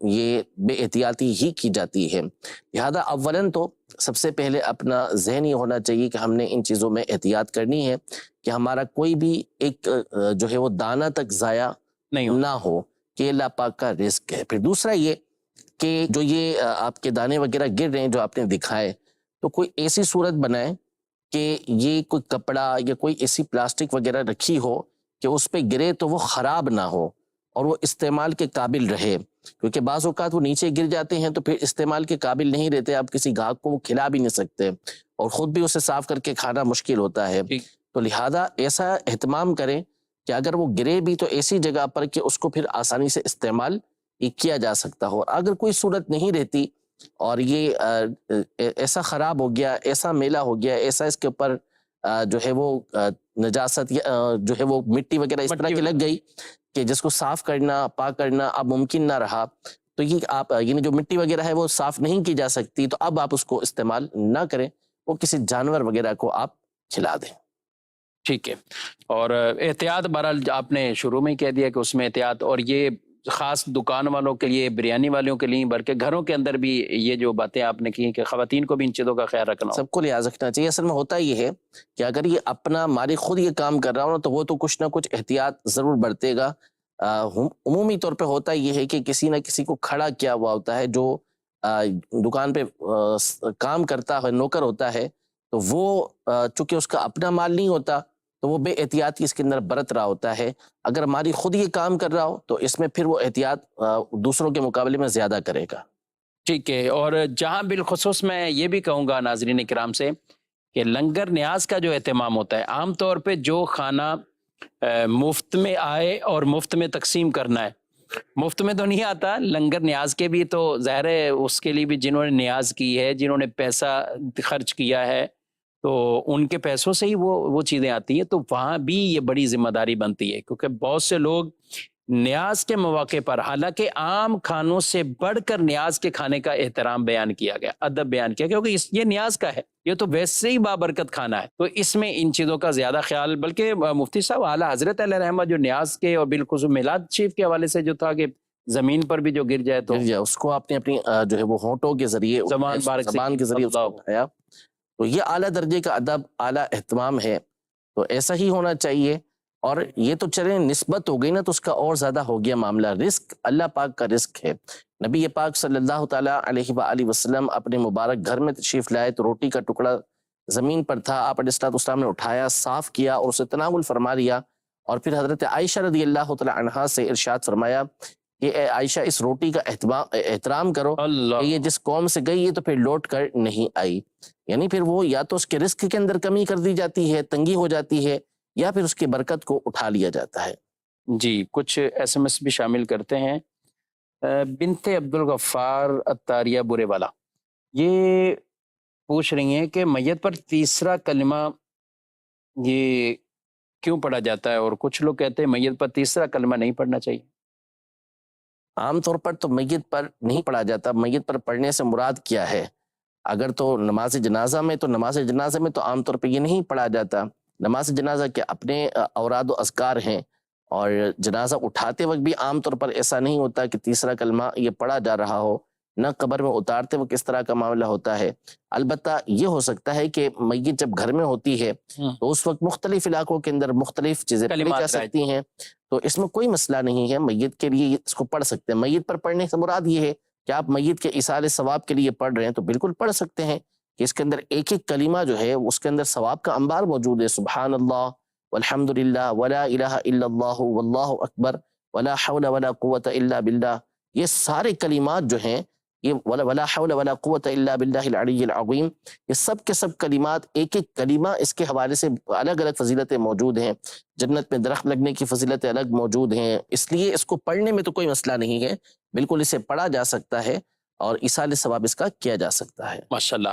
یہ بے احتیاطی ہی کی جاتی ہے۔ لہذا اولاً تو سب سے پہلے اپنا ذہن یہ ہونا چاہیے کہ ہم نے ان چیزوں میں احتیاط کرنی ہے کہ ہمارا کوئی بھی ایک جو ہے وہ دانہ تک ضائع نہیں نہ ہو، کہ اللہ پاک کا رزق ہے۔ پھر دوسرا یہ کہ جو یہ آپ کے دانے وغیرہ گر رہے ہیں جو آپ نے دکھائے، تو کوئی ایسی صورت بنائیں کہ یہ کوئی کپڑا یا کوئی ایسی پلاسٹک وغیرہ رکھی ہو کہ اس پہ گرے تو وہ خراب نہ ہو اور وہ استعمال کے قابل رہے، کیونکہ بعض اوقات وہ نیچے گر جاتے ہیں تو پھر استعمال کے قابل نہیں رہتے، آپ کسی گاہک کو وہ کھلا بھی نہیں سکتے اور خود بھی اسے صاف کر کے کھانا مشکل ہوتا ہے۔ تو لہذا ایسا اہتمام کریں کہ اگر وہ گرے بھی تو ایسی جگہ پر کہ اس کو پھر آسانی سے استعمال کیا جا سکتا ہو۔ اگر کوئی صورت نہیں رہتی اور یہ ایسا خراب ہو گیا، ایسا میلا ہو گیا، ایسا اس کے اوپر جو ہے وہ نجاست جو ہے وہ مٹی وغیرہ اس طرح کی لگ گئی کہ جس کو صاف کرنا، پاک کرنا اب ممکن نہ رہا، تو یہ آپ یعنی جو مٹی وغیرہ ہے وہ صاف نہیں کی جا سکتی، تو اب آپ اس کو استعمال نہ کریں، وہ کسی جانور وغیرہ کو آپ کھلا دیں۔ ٹھیک ہے، اور احتیاط بہرحال آپ نے شروع میں ہی کہہ دیا کہ اس میں احتیاط، اور یہ خاص دکان والوں کے لیے، بریانی والوں کے لیے، بلکہ گھروں کے اندر بھی یہ جو باتیں آپ نے کی کہ خواتین کو بھی ان چیزوں کا خیال رکھنا ہو۔ سب کو لحاظ رکھنا چاہیے۔ اصل میں ہوتا یہ ہے کہ اگر یہ اپنا مالک خود یہ کام کر رہا ہو تو وہ تو کچھ نہ کچھ احتیاط ضرور برتے گا۔ عمومی طور پہ ہوتا یہ ہے کہ کسی نہ کسی کو کھڑا کیا ہوا ہوتا ہے جو دکان پہ کام کرتا ہے، نوکر ہوتا ہے، تو وہ چونکہ اس کا اپنا مال نہیں ہوتا تو وہ بے احتیاطی اس کے اندر برت رہا ہوتا ہے۔ اگر مالک خود یہ کام کر رہا ہو تو اس میں پھر وہ احتیاط دوسروں کے مقابلے میں زیادہ کرے گا۔ ٹھیک ہے، اور جہاں بالخصوص میں یہ بھی کہوں گا ناظرین کرام سے کہ لنگر نیاز کا جو اہتمام ہوتا ہے، عام طور پہ جو کھانا مفت میں آئے اور مفت میں تقسیم کرنا ہے، مفت میں تو نہیں آتا، لنگر نیاز کے بھی تو ظاہر ہے اس کے لیے بھی جنہوں نے نیاز کی ہے، جنہوں نے پیسہ خرچ کیا ہے، تو ان کے پیسوں سے ہی وہ چیزیں آتی ہیں، تو وہاں بھی یہ بڑی ذمہ داری بنتی ہے، کیونکہ بہت سے لوگ نیاز کے مواقع پر، حالانکہ عام کھانوں سے بڑھ کر نیاز کے کھانے کا احترام بیان کیا گیا، ادب بیان کیا، کیونکہ یہ نیاز کا ہے، یہ تو ویسے ہی بابرکت کھانا ہے، تو اس میں ان چیزوں کا زیادہ خیال، بلکہ مفتی صاحب اعلیٰ حضرت علیہ رحمہ جو نیاز کے اور بالخصوص میلاد شریف کے حوالے سے جو تھا کہ زمین پر بھی جو گر جائے تو اس کو آپ نے اپنی جو ہے وہ ہونٹوں کے ذریعے، زبان کے ذریعے اس کو اٹھایا، تو یہ اعلیٰ درجے کا ادب، اعلیٰ اہتمام ہے، تو ایسا ہی ہونا چاہیے۔ اور یہ تو چلیں نسبت ہو گئی نا، تو اس کا اور زیادہ ہو گیا معاملہ، رزق اللہ پاک کا رزق ہے۔ نبی پاک صلی اللہ تعالیٰ علیہ وآلہ وسلم اپنے مبارک گھر میں تشریف لائے تو روٹی کا ٹکڑا زمین پر تھا، آپ علیہ السلام نے اٹھایا، صاف کیا اور اسے تناول فرما لیا، اور پھر حضرت عائشہ رضی اللہ تعالیٰ عنہا سے ارشاد فرمایا کہ اے عائشہ اس روٹی کا احترام کرو کہ یہ جس قوم سے گئی ہے تو پھر لوٹ کر نہیں آئی، یعنی پھر وہ یا تو اس کے رزق کے اندر کمی کر دی جاتی ہے، تنگی ہو جاتی ہے، یا پھر اس کی برکت کو اٹھا لیا جاتا ہے۔ جی، کچھ ایس ایم ایس بھی شامل کرتے ہیں۔ بنت عبدالغفار اتاریہ برے والا یہ پوچھ رہی ہیں کہ میت پر تیسرا کلمہ یہ کیوں پڑھا جاتا ہے، اور کچھ لوگ کہتے ہیں میت پر تیسرا کلمہ نہیں پڑھنا چاہیے۔ عام طور پر تو میت پر نہیں پڑھا جاتا، میت پر پڑھنے سے مراد کیا ہے؟ اگر تو نماز جنازہ میں تو عام طور پہ یہ نہیں پڑھا جاتا۔ نماز جنازہ کے اپنے اوراد و اذکار ہیں، اور جنازہ اٹھاتے وقت بھی عام طور پر ایسا نہیں ہوتا کہ تیسرا کلمہ یہ پڑھا جا رہا ہو، نہ قبر میں اتارتے وقت کس طرح کا معاملہ ہوتا ہے۔ البتہ یہ ہو سکتا ہے کہ میت جب گھر میں ہوتی ہے تو اس وقت مختلف علاقوں کے اندر مختلف چیزیں پڑھی جا سکتی ہیں، تو اس میں کوئی مسئلہ نہیں ہے، میت کے لیے اس کو پڑھ سکتے ہیں۔ میت پر پڑھنے سے مراد یہ ہے کہ آپ میت کے ایصال ثواب کے لیے پڑھ رہے ہیں تو بالکل پڑھ سکتے ہیں، کہ اس کے اندر ایک ایک کلمہ جو ہے اس کے اندر ثواب کا انبار موجود ہے، سبحان اللہ والحمد للہ ولا الہ الا اللہ واللہ اکبر ولا حول ولا قوت الا باللہ، یہ سارے کلمات جو ہیں، یہ ولا حول ولا قوت الا باللہ العلی العظیم، یہ سب کے سب کلمات، ایک ایک کلمہ اس کے حوالے سے الگ الگ فضیلتیں موجود ہیں، جنت میں درخت لگنے کی فضیلتیں الگ موجود ہیں، اس لیے اس کو پڑھنے میں تو کوئی مسئلہ نہیں ہے، بالکل اسے پڑھا جا سکتا ہے اور ایصال ثواب اس کا کیا جا سکتا ہے۔ ماشاءاللہ۔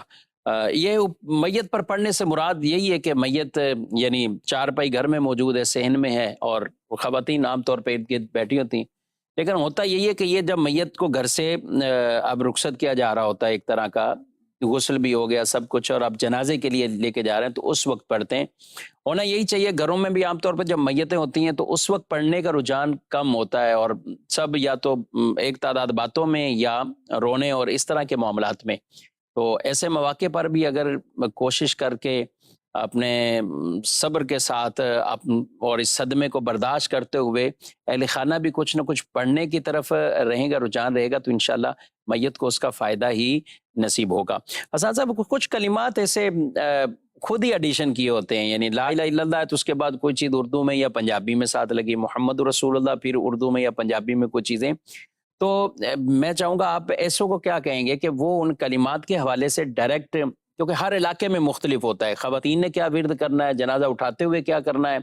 یہ میت پر پڑھنے سے مراد یہی ہے کہ میت یعنی چارپائی گھر میں موجود ہے، صحن میں ہے، اور خواتین عام طور پہ ارد گرد بیٹھی ہوتی، لیکن ہوتا یہی ہے کہ یہ جب میت کو گھر سے اب رخصت کیا جا رہا ہوتا ہے ایک طرح کا، غسل بھی ہو گیا سب کچھ اور آپ جنازے کے لیے لے کے جا رہے ہیں تو اس وقت پڑھتے ہیں. ہونا یہی چاہیے. گھروں میں بھی عام طور پر جب میتیں ہوتی ہیں تو اس وقت پڑھنے کا رجحان کم ہوتا ہے اور سب یا تو ایک تعداد باتوں میں یا رونے اور اس طرح کے معاملات میں. تو ایسے مواقع پر بھی اگر کوشش کر کے اپنے صبر کے ساتھ اور اس صدمے کو برداشت کرتے ہوئے اہل خانہ بھی کچھ نہ کچھ پڑھنے کی طرف رہے گا، رجحان رہے گا، تو انشاءاللہ میت کو اس کا فائدہ ہی نصیب ہوگا. حسان صاحب کچھ کلمات ایسے خود ہی ایڈیشن کیے ہوتے ہیں، یعنی لا الہ الا اللہ ہے تو اس کے بعد کوئی چیز اردو میں یا پنجابی میں ساتھ لگی، محمد رسول اللہ پھر اردو میں یا پنجابی میں کوئی چیزیں. تو میں چاہوں گا آپ ایسوں کو کیا کہیں گے کہ وہ ان کلمات کے حوالے سے ڈائریکٹ، کیونکہ ہر علاقے میں مختلف ہوتا ہے، خواتین نے کیا ورد کرنا ہے، جنازہ اٹھاتے ہوئے کیا کرنا ہے.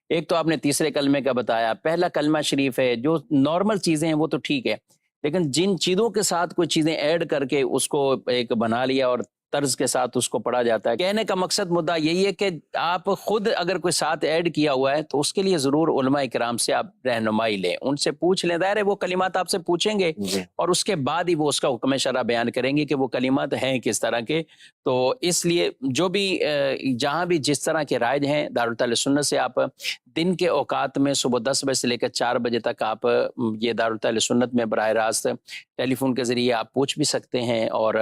ایک تو آپ نے تیسرے کلمے کا بتایا، پہلا کلمہ شریف ہے، جو نارمل چیزیں ہیں وہ تو ٹھیک ہے، لیکن جن چیزوں کے ساتھ کوئی چیزیں ایڈ کر کے اس کو ایک بنا لیا اور طرز کے ساتھ اس کو پڑھا جاتا ہے. کہنے کا مقصد مدعا یہی ہے کہ آپ خود اگر کوئی ساتھ ایڈ کیا ہوا ہے تو اس کے لیے ضرور علماء کرام سے آپ رہنمائی لیں، ان سے پوچھ لیں. ظاہر ہے وہ کلمات آپ سے پوچھیں گے اور اس کے بعد ہی وہ اس کا حکم شرع بیان کریں گے کہ وہ کلمات ہیں کس طرح کے. تو اس لیے جو بھی جہاں بھی جس طرح کے رائج ہیں، دارالتعلیم سنت سے آپ دن کے اوقات میں صبح 10 بجے سے لے کر 4 بجے تک آپ یہ دارالتعلیم سنت میں براہ راست ٹیلی فون کے ذریعے آپ پوچھ بھی سکتے ہیں، اور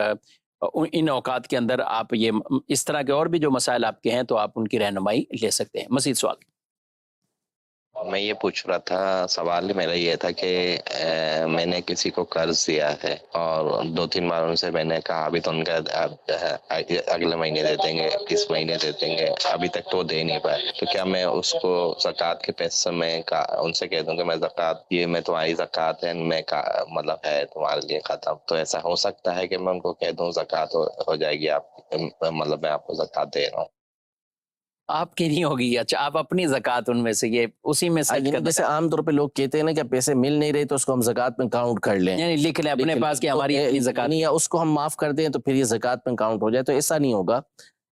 ان اوقات کے اندر آپ یہ اس طرح کے اور بھی جو مسائل آپ کے ہیں تو آپ ان کی رہنمائی لے سکتے ہیں. مزید سوال. میں یہ پوچھ رہا تھا، سوال میرا یہ تھا کہ میں نے کسی کو قرض دیا ہے اور 2-3 بار ان سے میں نے کہا ابھی تو ان کا اگلے مہینے دے دیں گے، اس مہینے دے دیں گے، ابھی تک تو دے نہیں پائے. تو کیا میں اس کو زکوٰۃ کے پیسے میں ان سے کہہ دوں کہ میں زکوٰۃ یہ میں تمہاری زکوٰۃ ہے، میں مطلب ہے تمہارے لیے ختم؟ تو ایسا ہو سکتا ہے کہ میں ان کو کہہ دوں زکوٰۃ ہو جائے گی، آپ مطلب میں آپ کو زکوٰۃ دے رہا ہوں؟ آپ کی نہیں ہوگی. اچھا، آپ اپنی زکوٰۃ ان میں سے یہ اسی میں سیٹ کر دیں، جیسے عام طور پہ لوگ کہتے ہیں نا کہ پیسے مل نہیں رہے تو اس کو ہم زکوٰۃ میں کاؤنٹ کر لیں، یعنی لکھ لیں اپنے پاس کہ ہماری اتنی زکوٰۃ، یا اس کو ہم معاف کر دیں تو پھر یہ زکوٰۃ میں کاؤنٹ ہو جائے. تو ایسا نہیں ہوگا.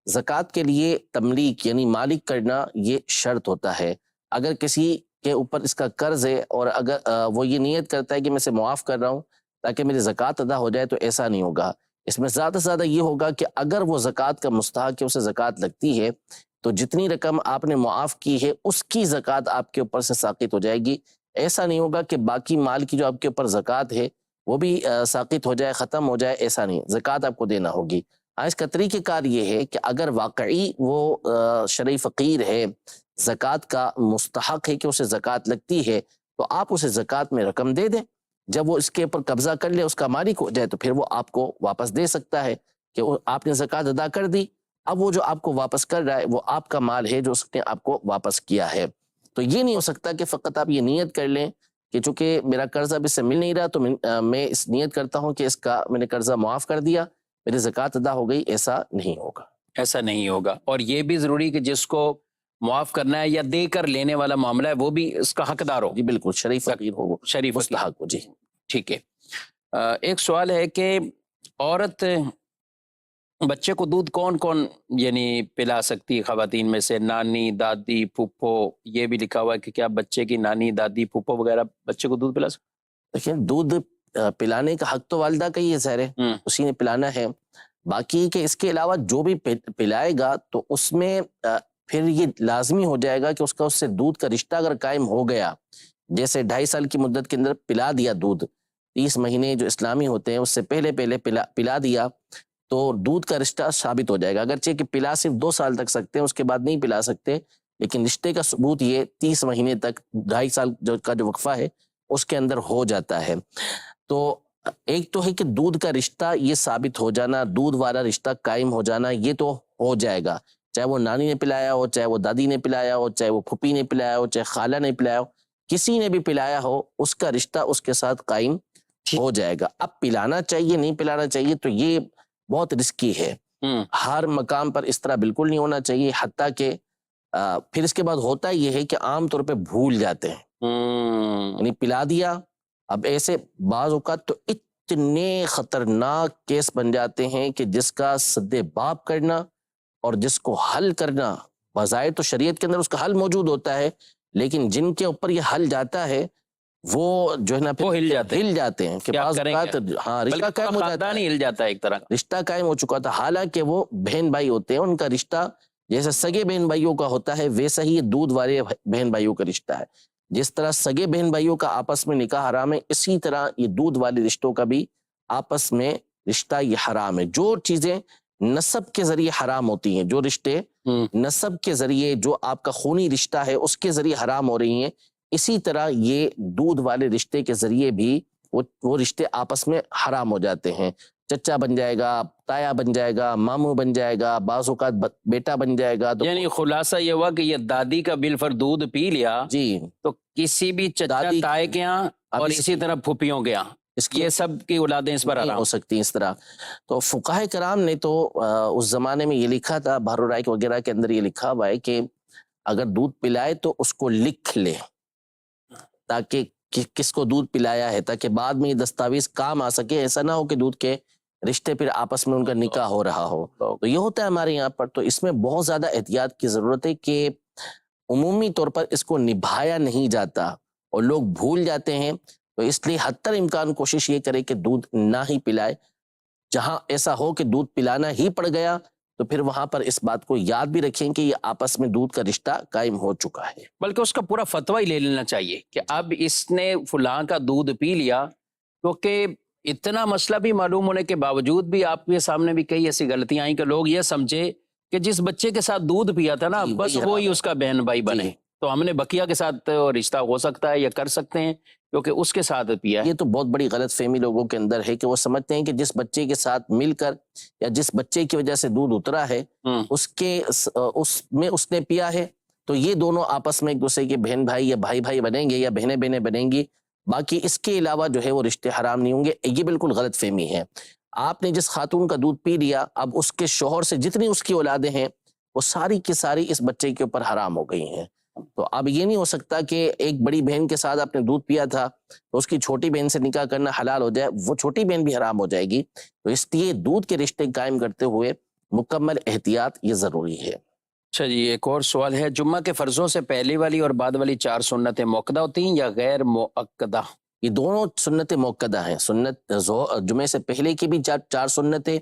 زکوٰۃ کے لیے تملیک یعنی مالک کرنا یہ شرط ہوتا ہے. اگر کسی کے اوپر اس کا قرض ہے اور اگر وہ یہ نیت کرتا ہے کہ میں اسے معاف کر رہا ہوں تاکہ میری زکوٰۃ ادا ہو جائے، تو ایسا نہیں ہوگا. اس میں زیادہ سے زیادہ یہ ہوگا کہ اگر وہ زکوٰۃ کا مستحق ہے، اسے زکوٰۃ لگتی ہے، تو جتنی رقم آپ نے معاف کی ہے اس کی زکوٰۃ آپ کے اوپر سے ساقط ہو جائے گی. ایسا نہیں ہوگا کہ باقی مال کی جو آپ کے اوپر زکوٰۃ ہے وہ بھی ساقط ہو جائے، ختم ہو جائے. ایسا نہیں، زکوٰۃ آپ کو دینا ہوگی. اس کا طریقہ کار یہ ہے کہ اگر واقعی وہ شرعی فقیر ہے، زکوٰۃ کا مستحق ہے کہ اسے زکوٰۃ لگتی ہے، تو آپ اسے زکوٰۃ میں رقم دے دیں. جب وہ اس کے اوپر قبضہ کر لے، اس کا مالک ہو جائے، تو پھر وہ آپ کو واپس دے سکتا ہے کہ آپ نے زکوٰۃ ادا کر دی. اب وہ جو آپ کو واپس کر رہا ہے وہ آپ کا مال ہے جو اس نے آپ کو واپس کیا ہے. تو یہ نہیں ہو سکتا کہ فقط آپ یہ نیت کر لیں کہ چونکہ میرا قرضہ اب اس سے مل نہیں رہا تو میں اس نیت کرتا ہوں کہ اس کا میں نے قرضہ معاف کر دیا، میری زکوٰۃ ادا ہو گئی. ایسا نہیں ہوگا. ایسا نہیں ہوگا. اور یہ بھی ضروری کہ جس کو معاف کرنا ہے یا دے کر لینے والا معاملہ ہے وہ بھی اس کا حقدار ہو. جی بالکل، شریف فقیر ہو، شریف مستحق ہو. جی ٹھیک ہے. ایک سوال ہے کہ عورت بچے کو دودھ کون کون یعنی پلا سکتی ہے خواتین میں سے؟ نانی، دادی، پھپھو، یہ بھی لکھا ہوا ہے کہ کیا بچے کی نانی، دادی، پھپھو وغیرہ بچے کو دودھ پلا سکتی؟ دیکھیں، دودھ پلانے کا حق تو والدہ کا ہی ہے، ظاہر ہے اسی نے پلانا ہے. باقی کہ اس کے علاوہ جو بھی پلائے گا تو اس میں پھر یہ لازمی ہو جائے گا کہ اس کا اس سے دودھ کا رشتہ اگر قائم ہو گیا، جیسے 2.5 سال کی مدت کے اندر پلا دیا دودھ، 30 مہینے جو اسلامی ہوتے ہیں اس سے پہلے پلا دیا، تو دودھ کا رشتہ ثابت ہو جائے گا. اگرچہ کہ پلا صرف 2 سال تک سکتے ہیں، اس کے بعد نہیں پلا سکتے، لیکن رشتے کا ثبوت یہ 30 مہینے تک 2.5 سال کا جو وقفہ ہے اس کے اندر ہو جاتا ہے. تو ایک تو ہے کہ دودھ کا رشتہ یہ ثابت ہو جانا، دودھ والا رشتہ قائم ہو جانا، یہ تو ہو جائے گا، چاہے وہ نانی نے پلایا ہو، چاہے وہ دادی نے پلایا ہو، چاہے وہ پھوپھی نے پلایا ہو، چاہے خالہ نے پلایا ہو، کسی نے بھی پلایا ہو، اس کا رشتہ اس کے ساتھ قائم ہو جائے گا. اب پلانا چاہیے نہیں پلانا چاہیے تو یہ بہت رسکی ہے. ہر مقام پر اس طرح بالکل نہیں ہونا چاہیے. حتیٰ کہ پھر اس کے بعد ہوتا یہ ہے کہ عام طور پہ بھول جاتے ہیں، یعنی پلا دیا. اب ایسے بعض اوقات تو اتنے خطرناک کیس بن جاتے ہیں کہ جس کا سد باب کرنا اور جس کو حل کرنا، بظاہر تو شریعت کے اندر اس کا حل موجود ہوتا ہے، لیکن جن کے اوپر یہ حل جاتا ہے وہ جو ہے نا وہ ہل جاتے ہیں۔ ہل جاتے ہیں کہ کیا بعض کریں اوقات گے؟ ہاں رشتہ بلکہ قائم ہو جاتا خاندان ہے، ہی ہل جاتا ہے ایک طرح کا۔ رشتہ قائم ہو چکا تھا، حالانکہ وہ بہن بھائی ہوتے ہیں، ان کا رشتہ جیسے سگے بہن بھائیوں کا ہوتا ہے ویسا ہی یہ دودھ والے بہن بھائیوں کا رشتہ ہے۔ جس طرح سگے بہن بھائیوں کا آپس میں نکاح حرام ہے، اسی طرح یہ دودھ والے رشتوں کا بھی آپس میں رشتہ یہ حرام ہے۔ جو چیزیں نسب کے ذریعے حرام ہوتی ہیں، جو رشتے نسب کے ذریعے، جو آپ کا خونی رشتہ ہے اس کے ذریعے حرام ہو رہی ہیں، اسی طرح یہ دودھ والے رشتے کے ذریعے بھی وہ رشتے آپس میں حرام ہو جاتے ہیں۔ چچا بن جائے گا، تایا بن جائے گا، ماموں بن جائے گا، بعض اوقات بیٹا بن جائے گا، تو یعنی خلاصہ یہ ہوا کہ یہ دادی کا بالفر دودھ پی لیا جی تو کسی بھی چچا دادی تائے کے یہاں اب اور اس اسی طرح پھوپھیوں کے یہاں اس کی یہ سب کی اولادیں اس پر نہیں حرام۔ ہو سکتی اس طرح۔ تو فقہائے کرام نے تو اس زمانے میں یہ لکھا تھا، بحر الرائق وغیرہ کے اندر یہ لکھا ہوا ہے کہ اگر دودھ پلائے تو اس کو لکھ لے، تاکہ کس کو دودھ پلایا ہے، تاکہ بعد میں یہ دستاویز کام آ سکے، ایسا نہ ہو کہ دودھ کے رشتے پھر آپس میں ان کا نکاح ہو رہا ہو۔ تو یہ ہوتا ہے ہمارے یہاں پر، تو اس میں بہت زیادہ احتیاط کی ضرورت ہے کہ عمومی طور پر اس کو نبھایا نہیں جاتا اور لوگ بھول جاتے ہیں، تو اس لیے حتی الامکان کوشش یہ کرے کہ دودھ نہ ہی پلائے۔ جہاں ایسا ہو کہ دودھ پلانا ہی پڑ گیا تو پھر وہاں پر اس بات کو یاد بھی رکھیں کہ یہ آپس میں دودھ کا رشتہ قائم ہو چکا ہے۔ بلکہ اس کا پورا فتویٰ ہی لے لینا چاہیے کہ اب اس نے فلاں کا دودھ پی لیا، کیونکہ اتنا مسئلہ بھی معلوم ہونے کے باوجود بھی آپ کے سامنے بھی کئی ایسی غلطیاں آئیں کہ لوگ یہ سمجھے کہ جس بچے کے ساتھ دودھ پیا تھا نا جی، بس وہی وہی حرام اس کا بہن بھائی بنے، جی۔ تو ہم نے بقیہ کے ساتھ رشتہ ہو سکتا ہے یا کر سکتے ہیں کیونکہ اس کے ساتھ پیا ہے۔ یہ تو بہت بڑی غلط فہمی لوگوں کے اندر ہے کہ وہ سمجھتے ہیں کہ جس بچے کے ساتھ مل کر یا جس بچے کی وجہ سے دودھ اترا ہے اس میں اس نے پیا ہے تو یہ دونوں آپس میں ایک دوسرے کے بہن بھائی یا بھائی بھائی بنیں گے یا بہنیں بہنیں بنیں گی، باقی اس کے علاوہ جو ہے وہ رشتے حرام نہیں ہوں گے۔ یہ بالکل غلط فہمی ہے۔ آپ نے جس خاتون کا دودھ پی لیا، اب اس کے شوہر سے جتنی اس کی اولادیں ہیں وہ ساری کی ساری اس بچے کے اوپر حرام ہو گئی ہیں۔ تو اب یہ نہیں ہو سکتا کہ ایک بڑی بہن کے ساتھ آپ نے دودھ پیا تھا تو اس کی چھوٹی بہن سے نکاح کرنا حلال ہو جائے، وہ چھوٹی بہن بھی حرام ہو جائے گی۔ تو اس لیے دودھ کے رشتے قائم کرتے ہوئے مکمل احتیاط یہ ضروری ہے۔ اچھا جی، ایک اور سوال ہے، جمعہ کے فرضوں سے پہلی والی اور بعد والی 4 سنتیں موقدہ ہوتی ہیں یا غیر موقدہ؟ یہ دونوں سنتیں موقدہ ہیں۔ سنت جمعے سے پہلے کی بھی 4 سنتیں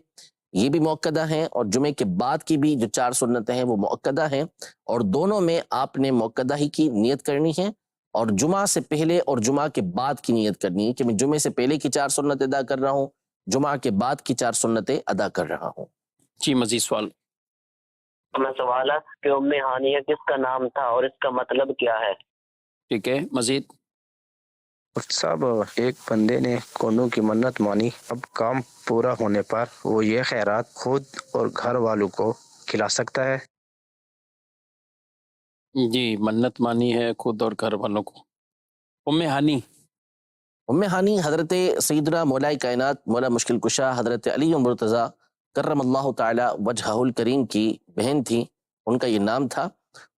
یہ بھی موقدہ ہیں، اور جمعے کے بعد کی بھی جو 4 سنتیں ہیں وہ موقدہ ہیں، اور دونوں میں آپ نے موقدہ ہی کی نیت کرنی ہے، اور جمعہ سے پہلے اور جمعہ کے بعد کی نیت کرنی ہے کہ میں جمعے سے پہلے کی 4 سنتیں ادا کر رہا ہوں، جمعہ کے بعد کی 4 سنتیں ادا کر رہا ہوں۔ جی مزید سوال۔ میں سوال ہے کہ ام ہانیہ کس کا نام تھا اور اس کا مطلب کیا ہے؟ ٹھیک ہے، مزید۔ صاحب، ایک بندے نے کونوں کی منت مانی، اب کام پورا ہونے پر وہ یہ خیرات خود اور گھر والوں کو کھلا سکتا ہے؟ جی، منت مانی ہے خود اور گھر والوں کو۔ ام ہانی ام ہانی حضرت سیدنا مولا کائنات مولا مشکل کشا حضرت علی مرتضیٰ کرم اللہ تعالی وجہہ الکریم کی بہن تھی، ان کا یہ نام تھا،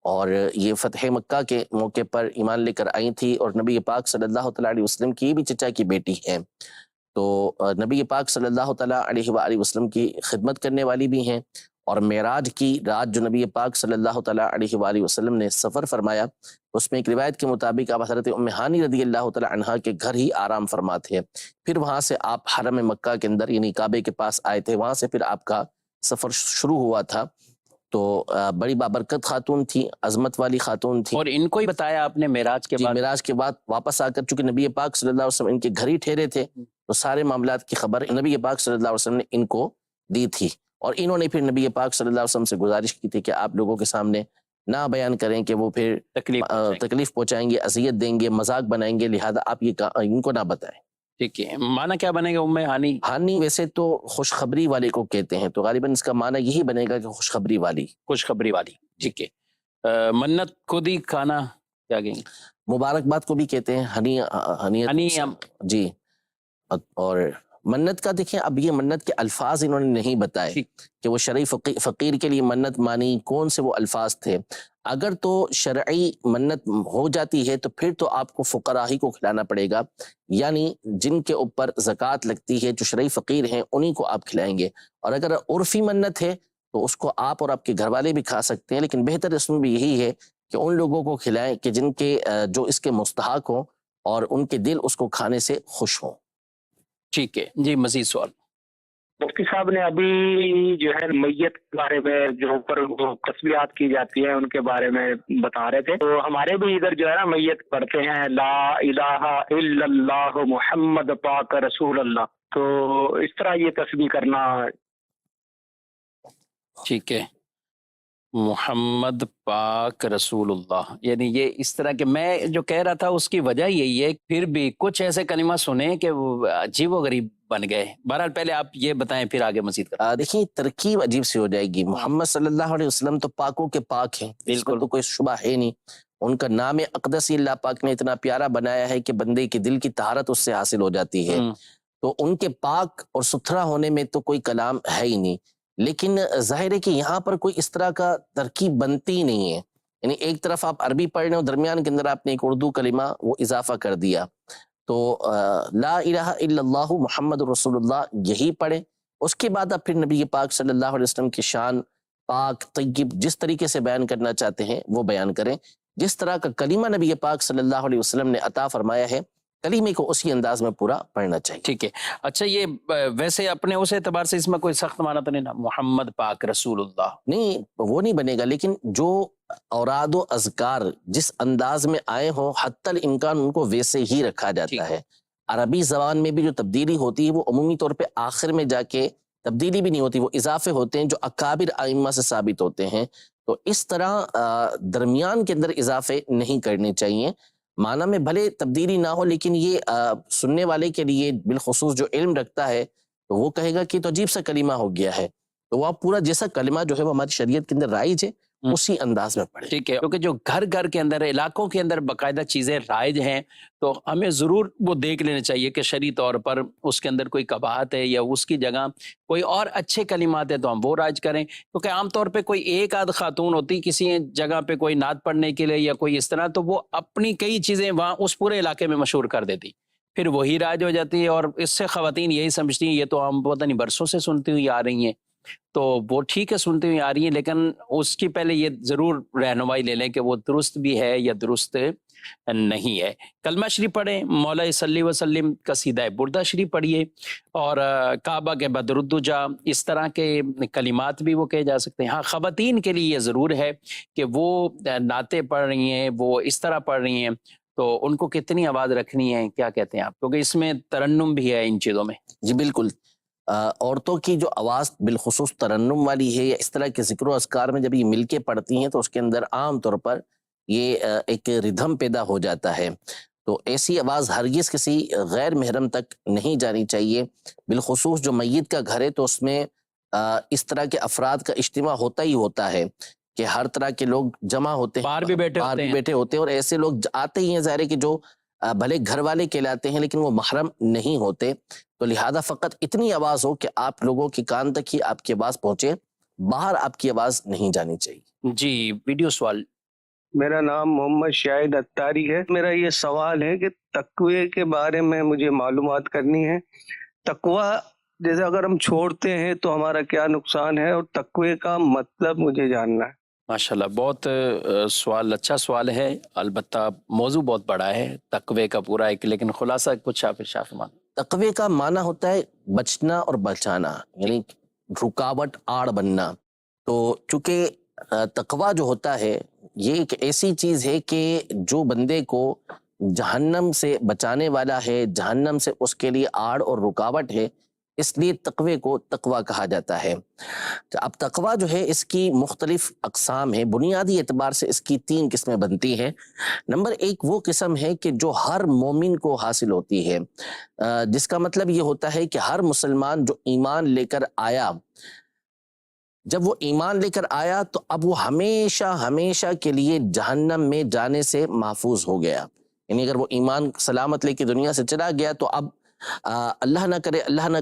اور یہ فتح مکہ کے موقع پر ایمان لے کر آئی تھی، اور نبی پاک صلی اللہ تعالیٰ علیہ وسلم کی بھی چچا کی بیٹی ہیں، تو نبی پاک صلی اللہ تعالیٰ علیہ وآلہ وسلم کی خدمت کرنے والی بھی ہیں، اور معراج کی رات جو نبی پاک صلی اللہ تعالیٰ علیہ وآلہ وسلم نے سفر فرمایا، اس میں ایک روایت کے مطابق آپ حضرت ام ہانی رضی اللہ تعالیٰ عنہا کے گھر ہی آرام فرما تھے، پھر وہاں سے آپ حرم مکہ کے اندر یعنی کعبے کے پاس آئے تھے، وہاں سے پھر آپ کا سفر شروع ہوا تھا۔ تو بڑی بابرکت خاتون تھی، عظمت والی خاتون تھی، اور ان کو ہی بتایا آپ نے معراج کے جی بعد؟ معراج کے بعد واپس آ کر چونکہ نبی پاک صلی اللہ علیہ وسلم ان کے گھر ہی ٹھہرے تھے، تو سارے معاملات کی خبر نبی پاک صلی اللہ علیہ وسلم نے ان کو دی تھی، اور انہوں نے پھر نبی پاک صلی اللہ علیہ وسلم سے گزارش کی تھی کہ آپ لوگوں کے سامنے نہ بیان کریں کہ وہ پھر تکلیف پہنچائیں گے، اذیت دیں گے، مذاق بنائیں گے، لہذا آپ یہ ان کو نہ بتائیں۔ ٹھیک ہے، معنی کیا بنے گا ام ہانی؟ ہانی ویسے تو خوشخبری والے کو کہتے ہیں، تو غالباً اس کا معنی یہی بنے گا کہ خوشخبری والی، خوشخبری والی۔ ٹھیک ہے، منت خود ہی کھانا کیا کہیں گے؟ مبارکباد کو بھی کہتے ہیں ہنی جی۔ اور منت کا دیکھیں، اب یہ منت کے الفاظ انہوں نے نہیں بتائے کہ وہ شرعی فقیر کے لیے منت مانی، کون سے وہ الفاظ تھے۔ اگر تو شرعی منت ہو جاتی ہے تو پھر تو آپ کو فقراء ہی کو کھلانا پڑے گا، یعنی جن کے اوپر زکوٰۃ لگتی ہے، جو شرعی فقیر ہیں انہی کو آپ کھلائیں گے، اور اگر عرفی منت ہے تو اس کو آپ اور آپ کے گھر والے بھی کھا سکتے ہیں، لیکن بہتر اس میں بھی یہی ہے کہ ان لوگوں کو کھلائیں کہ جن کے جو اس کے مستحق ہوں، اور ان کے دل اس کو کھانے سے خوش ہوں۔ ٹھیک ہے جی، مزید سوال؟ مفتی صاحب نے ابھی جو ہے میت کے بارے میں جو اوپر تسبیحات کی جاتی ہیں ان کے بارے میں بتا رہے تھے، تو ہمارے بھی ادھر جو ہے نا میت پڑھتے ہیں لا الہ الا اللہ محمد پاک رسول اللہ، تو اس طرح یہ تسبیح کرنا۔ ٹھیک ہے، محمد پاک رسول اللہ، یعنی یہ اس طرح کہ میں جو کہہ رہا تھا اس کی وجہ یہی ہے، پھر بھی کچھ ایسے کلمہ سنے کہ وہ عجیب و غریب بن گئے۔ بہرحال پہلے آپ یہ بتائیں پھر آگے مزید کریں۔ دیکھیں ترکیب عجیب سی ہو جائے گی۔ محمد صلی اللہ علیہ وسلم تو پاکوں کے پاک ہیں، بالکل تو کوئی شبہ ہے نہیں۔ ان کا نام اقدس اللہ پاک نے اتنا پیارا بنایا ہے کہ بندے کے دل کی طہارت اس سے حاصل ہو جاتی ہے، تو ان کے پاک اور ستھرا ہونے میں تو کوئی کلام ہے ہی نہیں۔ لیکن ظاہر ہے کہ یہاں پر کوئی اس طرح کا ترکیب بنتی ہی نہیں ہے، یعنی ایک طرف آپ عربی پڑھ رہے ہیں اور درمیان کے اندر آپ نے ایک اردو کلمہ وہ اضافہ کر دیا، تو لا الہ الا اللہ محمد رسول اللہ یہی پڑھیں۔ اس کے بعد آپ پھر نبی پاک صلی اللہ علیہ وسلم کی شان پاک طیب جس طریقے سے بیان کرنا چاہتے ہیں وہ بیان کریں، جس طرح کا کلمہ نبی پاک صلی اللہ علیہ وسلم نے عطا فرمایا ہے کلمے کو اسی انداز میں پورا پڑھنا چاہیے۔ ٹھیک ہے، اچھا یہ ویسے اپنے اس اعتبار سے اس میں کوئی سخت معنی تو نہیں نا، محمد پاک رسول اللہ؟ نہیں وہ نہیں بنے گا، لیکن جو اوراد و اذکار جس انداز میں آئے ہوں حتی الامکان ان کو ویسے ہی رکھا جاتا ہے۔ عربی زبان میں بھی جو تبدیلی ہوتی ہے وہ عمومی طور پہ آخر میں جا کے تبدیلی بھی نہیں ہوتی، وہ اضافے ہوتے ہیں جو اکابر ائمہ سے ثابت ہوتے ہیں، تو اس طرح درمیان کے اندر اضافے نہیں کرنے چاہیے۔ معنی میں بھلے تبدیلی نہ ہو، لیکن یہ سننے والے کے لیے بالخصوص جو علم رکھتا ہے تو وہ کہے گا کہ تو عجیب سا کلمہ ہو گیا ہے، تو وہ پورا جیسا کلمہ جو ہے وہ ہماری شریعت کے اندر رائج ہے اسی انداز میں پڑھے۔ ٹھیک ہے، کیونکہ جو گھر گھر کے اندر علاقوں کے اندر باقاعدہ چیزیں رائج ہیں تو ہمیں ضرور وہ دیکھ لینا چاہیے کہ شرعی طور پر اس کے اندر کوئی قباحت ہے یا اس کی جگہ کوئی اور اچھے کلمات ہیں تو ہم وہ رائج کریں، کیونکہ عام طور پہ کوئی ایک آدھ خاتون ہوتی کسی جگہ پہ کوئی نعت پڑھنے کے لیے یا کوئی اس طرح، تو وہ اپنی کئی چیزیں وہاں اس پورے علاقے میں مشہور کر دیتی، پھر وہی رائج ہو جاتی ہے، اور اس سے خواتین یہی سمجھتی ہیں یہ تو ہم پتہ نہیں برسوں سے سنتی ہوئی آ رہی ہیں، تو وہ ٹھیک ہے سنتی ہوئی آ رہی ہیں، لیکن اس کی پہلے یہ ضرور رہنمائی لے لیں کہ وہ درست بھی ہے یا درست نہیں ہے۔ کلمہ شریف پڑھیں، مولا صلی وسلم کا سیدھا بردہ شریف پڑھیے، اور کعبہ کے بعد درود جا، اس طرح کے کلمات بھی وہ کہے جا سکتے ہیں۔ ہاں خواتین کے لیے یہ ضرور ہے کہ وہ نعتیں پڑھ رہی ہیں، وہ اس طرح پڑھ رہی ہیں، تو ان کو کتنی آواز رکھنی ہے، کیا کہتے ہیں آپ؟ کیونکہ اس میں ترنم بھی ہے ان چیزوں میں۔ جی بالکل، عورتوں کی جو آواز بالخصوص ترنم والی ہے یا اس طرح کے ذکر و اذکار میں جب یہ مل کے پڑھتی ہیں تو اس کے اندر عام طور پر یہ ایک ردھم پیدا ہو جاتا ہے، تو ایسی آواز ہرگز کسی غیر محرم تک نہیں جانی چاہیے۔ بالخصوص جو میت کا گھر ہے تو اس میں اس طرح کے افراد کا اجتماع ہوتا ہی ہوتا ہے کہ ہر طرح کے لوگ جمع ہوتے ہیں، باہر بھی بیٹھے ہوتے ہیں، اور ایسے لوگ آتے ہی ہیں ظاہر ہے کہ جو بھلے گھر والے کہلاتے ہیں لیکن وہ محرم نہیں ہوتے، تو لہذا فقط اتنی آواز ہو کہ آپ لوگوں کے کان تک ہی آپ کی آواز پہنچے، باہر آپ کی آواز نہیں جانی چاہیے۔ جی ویڈیو سوال۔ میرا نام محمد شاہد اتاری ہے۔ میرا یہ سوال ہے کہ تقوی کے بارے میں مجھے معلومات کرنی ہے۔ تقوی جیسے اگر ہم چھوڑتے ہیں تو ہمارا کیا نقصان ہے، اور تقوی کا مطلب مجھے جاننا ہے۔ ماشاءاللہ، بہت سوال اچھا سوال ہے، البتہ موضوع بہت بڑا ہے تقوی کا پورا ایک، لیکن خلاصہ کچھ آپ ارشاد فرمائیں۔ تقوی کا معنی ہوتا ہے بچنا اور بچانا، یعنی رکاوٹ آڑ بننا۔ تو چونکہ تقوی جو ہوتا ہے یہ ایک ایسی چیز ہے کہ جو بندے کو جہنم سے بچانے والا ہے، جہنم سے اس کے لیے آڑ اور رکاوٹ ہے، اس لیے تقوی کو تقوی کہا جاتا ہے۔ اب تقوی جو ہے اس کی مختلف اقسام ہیں، بنیادی اعتبار سے اس کی 3 قسمیں بنتی ہیں۔ نمبر 1 وہ قسم ہے کہ جو ہر مومن کو حاصل ہوتی ہے، جس کا مطلب یہ ہوتا ہے کہ ہر مسلمان جو ایمان لے کر آیا، جب وہ ایمان لے کر آیا تو اب وہ ہمیشہ ہمیشہ کے لیے جہنم میں جانے سے محفوظ ہو گیا، یعنی اگر وہ ایمان سلامت لے کے دنیا سے چلا گیا تو اب اللہ نہ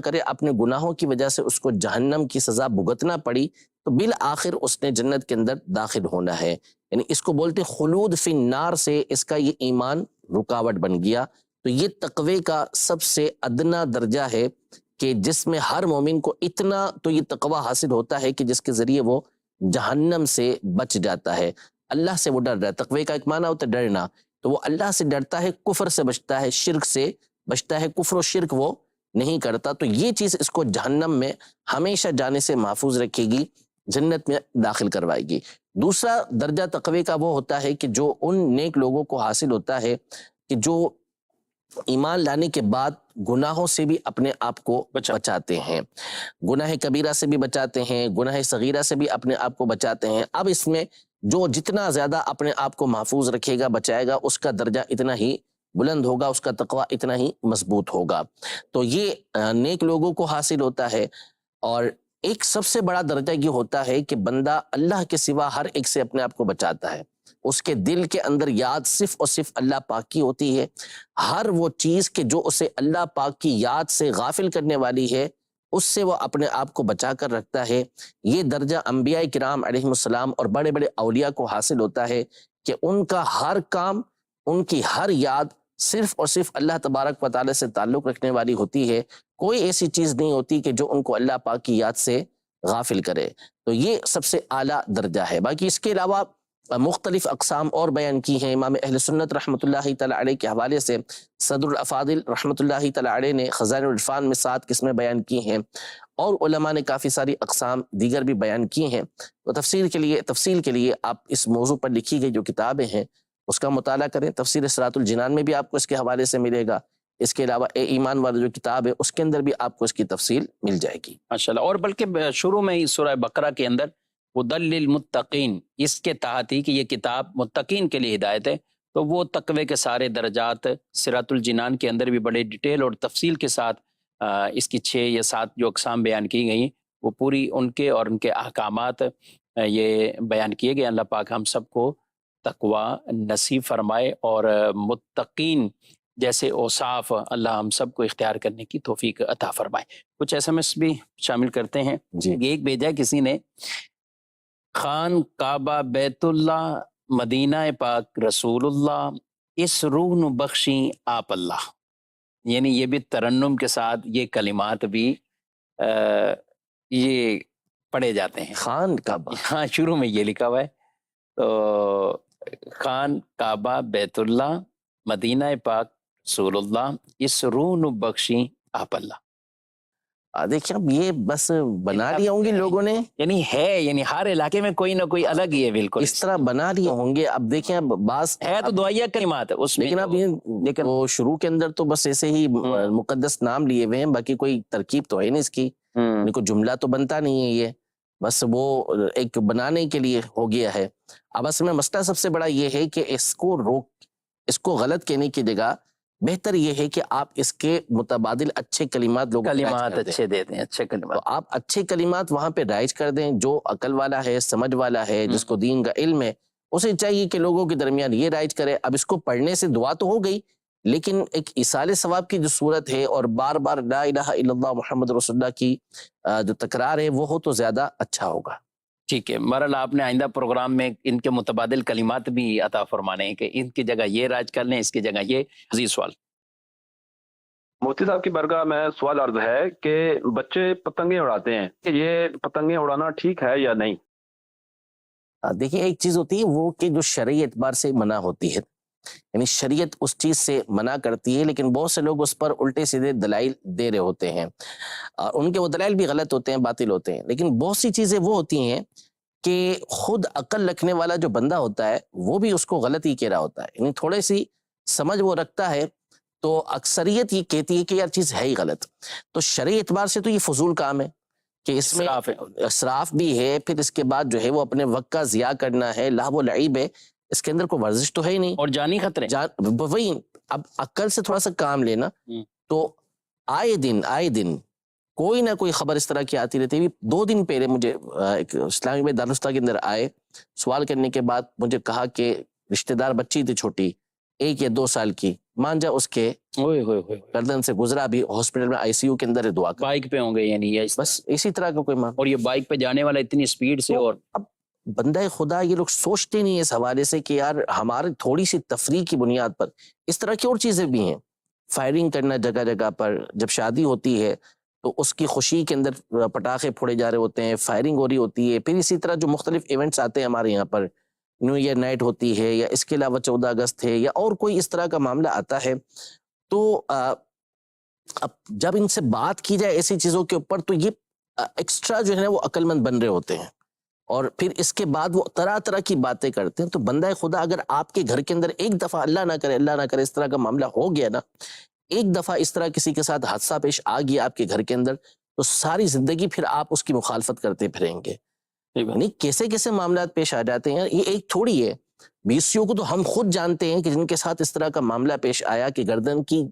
کرے اپنے گناہوں کی وجہ سے اس کو جہنم کی سزا بھگتنا پڑی تو بالآخر اس نے جنت کے اندر داخل ہونا ہے، یعنی اس کو بولتے خلود فی النار سے اس کا یہ ایمان رکاوٹ بن گیا۔ تو یہ تقوی کا سب سے ادنا درجہ ہے کہ جس میں ہر مومن کو اتنا تو یہ تقوی حاصل ہوتا ہے کہ جس کے ذریعے وہ جہنم سے بچ جاتا ہے، اللہ سے وہ ڈر رہا ہے۔ تقوی کا ایک معنی ہوتا ہے ڈرنا، تو وہ اللہ سے ڈرتا ہے، کفر سے بچتا ہے، شرک سے بچتا ہے، کفر و شرک وہ نہیں کرتا، تو یہ چیز اس کو جہنم میں ہمیشہ جانے سے محفوظ رکھے گی، جنت میں داخل کروائے گی۔ دوسرا درجہ تقوی کا وہ ہوتا ہے کہ جو ان نیک لوگوں کو حاصل ہوتا ہے کہ جو ایمان لانے کے بعد گناہوں سے بھی اپنے آپ کو بچاتے ہیں، گناہ کبیرہ سے بھی بچاتے ہیں، گناہ صغیرہ سے بھی اپنے آپ کو بچاتے ہیں۔ اب اس میں جو جتنا زیادہ اپنے آپ کو محفوظ رکھے گا، بچائے گا، اس کا درجہ اتنا ہی بلند ہوگا، اس کا تقوی اتنا ہی مضبوط ہوگا۔ تو یہ نیک لوگوں کو حاصل ہوتا ہے۔ اور ایک سب سے بڑا درجہ یہ ہوتا ہے کہ بندہ اللہ کے سوا ہر ایک سے اپنے آپ کو بچاتا ہے، اس کے دل کے اندر یاد صرف اور صرف اللہ پاک کی ہوتی ہے۔ ہر وہ چیز کہ جو اسے اللہ پاک کی یاد سے غافل کرنے والی ہے، اس سے وہ اپنے آپ کو بچا کر رکھتا ہے۔ یہ درجہ انبیاء کرام علیہ السلام اور بڑے بڑے اولیاء کو حاصل ہوتا ہے کہ ان کا ہر کام، ان کی ہر یاد صرف اور صرف اللہ تبارک و تعالی سے تعلق رکھنے والی ہوتی ہے، کوئی ایسی چیز نہیں ہوتی کہ جو ان کو اللہ پاک کی یاد سے غافل کرے۔ تو یہ سب سے اعلیٰ درجہ ہے۔ باقی اس کے علاوہ مختلف اقسام اور بیان کی ہیں۔ امام اہل سنت رحمۃ اللہ تعالی علیہ کے حوالے سے صدر الافاضل رحمۃ اللہ تعالی علیہ نے خزائن العرفان میں 7 قسمیں بیان کی ہیں، اور علماء نے کافی ساری اقسام دیگر بھی بیان کی ہیں۔ تو تفصیل کے لیے آپ اس موضوع پر لکھی گئی جو کتابیں ہیں اس کا مطالعہ کریں۔ تفسیر صراط الجنان میں بھی آپ کو اس کے حوالے سے ملے گا۔ اس کے علاوہ اے ایمان والا جو کتاب ہے اس کے اندر بھی آپ کو اس کی تفصیل مل جائے گی ماشاءاللہ۔ اور بلکہ شروع میں ہی سورہ بقرہ کے اندر ہدی للمتقین، اس کے تحت ہی کہ یہ کتاب متقین کے لیے ہدایت ہے، تو وہ تقوی کے سارے درجات صراط الجنان کے اندر بھی بڑے ڈیٹیل اور تفصیل کے ساتھ اس کی 6 یا 7 جو اقسام بیان کی گئی وہ پوری ان کے اور ان کے احکامات یہ بیان کیے گئے۔ اللہ پاک ہم سب کو تقوی نصیب فرمائے اور متقین جیسے اوصاف اللہ ہم سب کو اختیار کرنے کی توفیق عطا فرمائے۔ کچھ SMS بھی شامل کرتے ہیں جی۔ ایک بھیجا کسی نے، خان کعبہ بیت اللہ مدینہ پاک رسول اللہ، اس روح نو بخشی آپ اللہ، یعنی یہ بھی ترنم کے ساتھ یہ کلمات بھی یہ پڑھے جاتے ہیں۔ خان کعبہ، ہاں شروع میں یہ لکھا ہوا ہے، تو خان کعبہ بیت اللہ مدینہ پاک رسول اللہ، اس روح نو بخشی آپ اللہ۔ دیکھیں اب یہ بس بنا لیے ہوں گے لوگوں نے، یعنی ہر علاقے میں کوئی نہ کوئی الگ ہی ہے، بالکل اس طرح بنا لیے ہوں گے۔ اب دیکھیں اب بعض ہے تو دعائیہ کلمات ہے اس میں، لیکن اب یہ وہ شروع کے اندر تو بس ایسے ہی مقدس نام لیے ہوئے ہیں، باقی کوئی ترکیب تو ہے نہیں اس کی، کوئی جملہ تو بنتا نہیں ہے، یہ بس وہ ایک بنانے کے لیے ہو گیا ہے۔ اب اصل میں مسئلہ سب سے بڑا یہ ہے کہ اس کو غلط کہنے کی جگہ بہتر یہ ہے کہ آپ اس کے متبادل اچھے کلمات اچھے دیتے ہیں، اچھے کلمات، تو آپ اچھے کلمات وہاں پہ رائج کر دیں۔ جو عقل والا ہے، سمجھ والا ہے، جس کو دین کا علم ہے، اسے چاہیے کہ لوگوں کے درمیان یہ رائج کرے۔ اب اس کو پڑھنے سے دعا تو ہو گئی، لیکن ایک ایصال ثواب کی جو صورت ہے اور بار بار لا الہ الا اللہ محمد رسول اللہ کی جو تکرار ہے وہ ہو تو زیادہ اچھا ہوگا۔ ٹھیک ہے، بہرحال آپ نے آئندہ پروگرام میں ان کے متبادل کلمات بھی عطا فرمانے ہیں کہ ان کی جگہ یہ راج کر لیں، اس کی جگہ یہ۔ عزیز سوال مفتی صاحب کی برگاہ میں سوال عرض ہے کہ بچے پتنگیں اڑاتے ہیں کہ یہ پتنگیں اڑانا ٹھیک ہے یا نہیں؟ دیکھیں ایک چیز ہوتی ہے وہ کہ جو شرعی اعتبار سے منع ہوتی ہے، یعنی شریعت اس چیز سے منع کرتی ہے، لیکن بہت سے لوگ اس پر الٹے سیدھے دلائل دے رہے ہوتے ہیں، اور ان کے وہ دلائل بھی غلط ہوتے ہیں، باطل ہوتے ہیں۔ لیکن بہت سی چیزیں وہ ہوتی ہیں کہ خود عقل رکھنے والا جو بندہ ہوتا ہے وہ بھی اس کو غلط ہی کہہ رہا ہوتا ہے، یعنی تھوڑی سی سمجھ وہ رکھتا ہے تو اکثریت یہ کہتی ہے کہ یار چیز ہے ہی غلط۔ تو شرعی اعتبار سے تو یہ فضول کام ہے کہ اس میں اسراف بھی ہے، پھر اس کے بعد جو ہے وہ اپنے وقت کا ضیاع کرنا ہے، لہو و لعب ہے، اس کے اندر کوئی ورزش تو ہے ہی نہیں، اور جانی خطرے۔ وہی اب عقل سے تھوڑا سا کام لینا۔ تو آئے دن کوئی نہ کوئی خبر اس طرح کی آتی رہتی ہے۔ 2 دن پہلے مجھے ایک اسلامی میں دارالفتہ کے اندر آئے، سوال کرنے کے بعد مجھے کہا کہ رشتہ دار بچی تھی چھوٹی 1 یا 2 سال کی، مانجا اس کے گردن سے گزرا، بھی ہاسپٹل میں ICU کے اندر ہے، دعا کر۔ بائک پہ ہوں گے یعنی بس اسی طرح کا کوئی اور یہ بائک پہ جانے والا اتنی سپیڈ سے، اور اب بندہ خدا یہ لوگ سوچتے نہیں اس حوالے سے کہ یار ہمارے تھوڑی سی تفریح کی بنیاد پر اس طرح کی اور چیزیں بھی ہیں، فائرنگ کرنا جگہ جگہ پر، جب شادی ہوتی ہے تو اس کی خوشی کے اندر پٹاخے پھوڑے جا رہے ہوتے ہیں، فائرنگ ہو رہی ہوتی ہے، پھر اسی طرح جو مختلف ایونٹس آتے ہیں ہمارے یہاں پر نیو ایئر نائٹ ہوتی ہے یا اس کے علاوہ 14 اگست ہے یا اور کوئی اس طرح کا معاملہ آتا ہے، تو اب جب ان سے بات کی جائے ایسی چیزوں کے اوپر تو یہ ایکسٹرا جو ہے نا وہ عقل مند بن رہے ہوتے ہیں، اور پھر اس کے بعد وہ طرح طرح کی باتیں کرتے ہیں. تو بندہ خدا اگر آپ کے گھر کے اندر ایک دفعہ اللہ نہ کرے اس طرح کا معاملہ ہو گیا نا، ایک دفعہ اس طرح کسی کے ساتھ حادثہ پیش آ گیا آپ کے گھر کے اندر، تو ساری زندگی پھر آپ اس کی مخالفت کرتے پھریں گے. یعنی کیسے کیسے معاملات پیش آ جاتے ہیں. یہ ایک تھوڑی ہے، بیسیوں کو تو ہم خود جانتے ہیں کہ جن کے ساتھ اس طرح کا معاملہ پیش آیا کہ گردن کی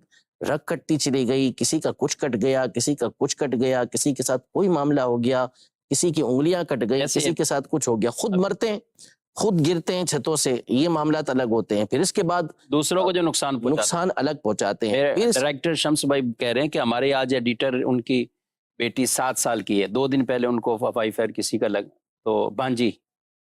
رگ کٹتی چلی گئی، کسی کا کچھ کٹ گیا، کسی کا کچھ کٹ گیا، کسی کے ساتھ کوئی معاملہ ہو گیا، کسی کی انگلیاں کٹ گئی، کسی کے ساتھ کچھ ہو گیا، خود مرتے ہیں، خود گرتے ہیں چھتوں سے. یہ معاملات الگ ہوتے ہیں. پھر اس کے بعد دوسروں کو جو نقصان الگ پہنچاتے ہیں. ڈائریکٹر شمس بھائی کہہ رہے ہیں کہ ہمارے آج ایڈیٹر ان کی بیٹی 7 سال کی ہے، 2 دن پہلے ان کو وفائی فائر کسی کا لگ تو بانجی،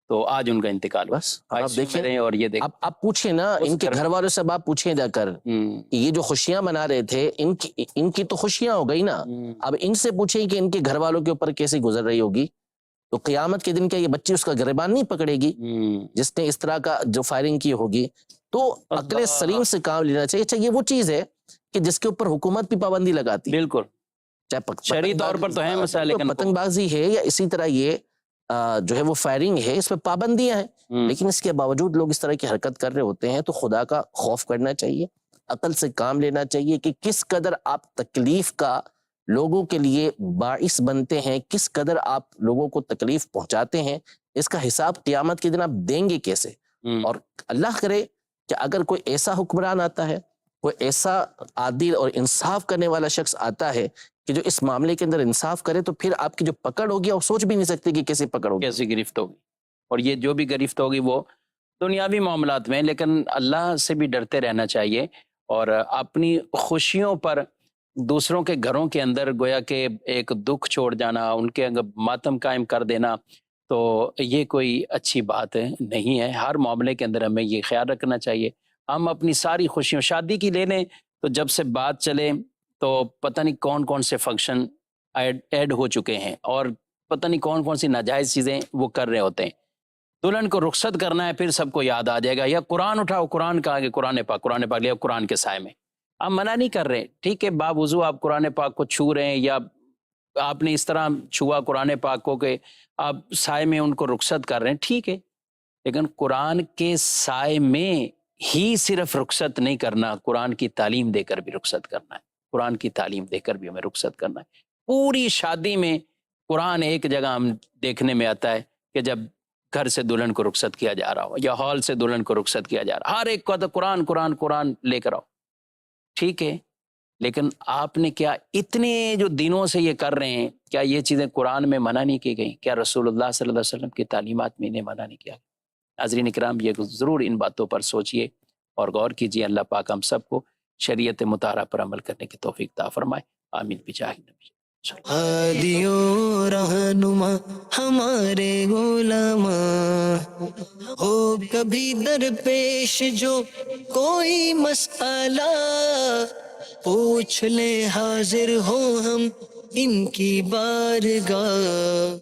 تو آج ان کا انتقال. بس آپ دیکھیں، اور یہ دیکھیں آپ پوچھیں نا ان کے گھر والوں سے، آپ پوچھیں جا کر کہ یہ جو خوشیاں منا رہے تھے ان کی تو خوشیاں ہو گئی نا. اب ان سے پوچھیں کہ ان کے گھر والوں کے اوپر کیسے گزر رہی ہوگی. تو قیامت کے دن کیا یہ بچی اس کا گریبان نہیں پکڑے گی جس نے اس طرح کا جو فائرنگ کی ہوگی. تو عقل سلیم سے کام لینا چاہیے. اچھا، یہ وہ چیز ہے کہ جس کے اوپر حکومت بھی پابندی لگاتی ہے، بالکل چاہے شرعی طور پر تو ہے مسئلہ، لیکن پتنگ بازی ہے یا اسی طرح یہ جو ہے وہ فائرنگ ہے، اس پہ پابندیاں ہیں، لیکن اس کے باوجود لوگ اس طرح کی حرکت کر رہے ہوتے ہیں. تو خدا کا خوف کرنا چاہیے، عقل سے کام لینا چاہیے کہ کس قدر آپ تکلیف کا لوگوں کے لیے باعث بنتے ہیں، کس قدر آپ لوگوں کو تکلیف پہنچاتے ہیں. اس کا حساب قیامت کے دن آپ دیں گے کیسے. اور اللہ کرے کہ اگر کوئی ایسا حکمران آتا ہے، کوئی ایسا عادل اور انصاف کرنے والا شخص آتا ہے کہ جو اس معاملے کے اندر انصاف کرے، تو پھر آپ کی جو پکڑ ہوگی آپ سوچ بھی نہیں سکتے کہ کیسے پکڑ ہوگی، کیسی گرفت ہوگی. اور یہ جو بھی گرفت ہوگی وہ دنیاوی معاملات میں، لیکن اللہ سے بھی ڈرتے رہنا چاہیے. اور اپنی خوشیوں پر دوسروں کے گھروں کے اندر گویا کہ ایک دکھ چھوڑ جانا، ان کے ماتم قائم کر دینا، تو یہ کوئی اچھی بات نہیں ہے. ہر معاملے کے اندر ہمیں یہ خیال رکھنا چاہیے. ہم اپنی ساری خوشیوں، شادی کی لے لیں تو جب سے بات چلے تو پتہ نہیں کون کون سے فنکشن ایڈ ہو چکے ہیں، اور پتہ نہیں کون کون سی ناجائز چیزیں وہ کر رہے ہوتے ہیں. دلہن کو رخصت کرنا ہے، پھر سب کو یاد آ جائے گا، یا قرآن اٹھاؤ، قرآن کا آگے قرآن پاک لیا قرآن کے سائے میں. آپ منع نہیں کر رہے، ٹھیک ہے، باوضو آپ قرآن پاک کو چھو رہے ہیں، یا آپ نے اس طرح چھوا قرآن پاک کو کہ آپ سائے میں ان کو رخصت کر رہے ہیں، ٹھیک ہے، لیکن قرآن کے سائے میں ہی صرف رخصت نہیں کرنا، قرآن کی تعلیم دے کر بھی رخصت کرنا ہے. قرآن کی تعلیم دے کر بھی ہمیں رخصت کرنا ہے. پوری شادی میں قرآن ایک جگہ ہم دیکھنے میں آتا ہے کہ جب گھر سے دلہن کو رخصت کیا جا رہا ہو یا ہال سے دلہن کو رخصت کیا جا رہا ہے، ہر ایک کو تو قرآن قرآن قرآن لے کر آؤ، ٹھیک ہے، لیکن آپ نے کیا اتنے جو دنوں سے یہ کر رہے ہیں، کیا یہ چیزیں قرآن میں منع نہیں کی گئی؟ کیا رسول اللہ صلی اللہ علیہ وسلم کی تعلیمات میں انہیں منع نہیں کیا؟ ناظرین کرام، یہ ضرور ان باتوں پر سوچئے اور غور کیجئے. اللہ پاک ہم سب کو شریعت مطہرہ پر عمل کرنے کی توفیق عطا فرمائے. آمین بجاہ نبی. ہادیو رہنما ہمارے غلاما، ہو کبھی درپیش جو کوئی مسئلہ، پوچھ لے حاضر ہو ہم ان کی بارگاہ.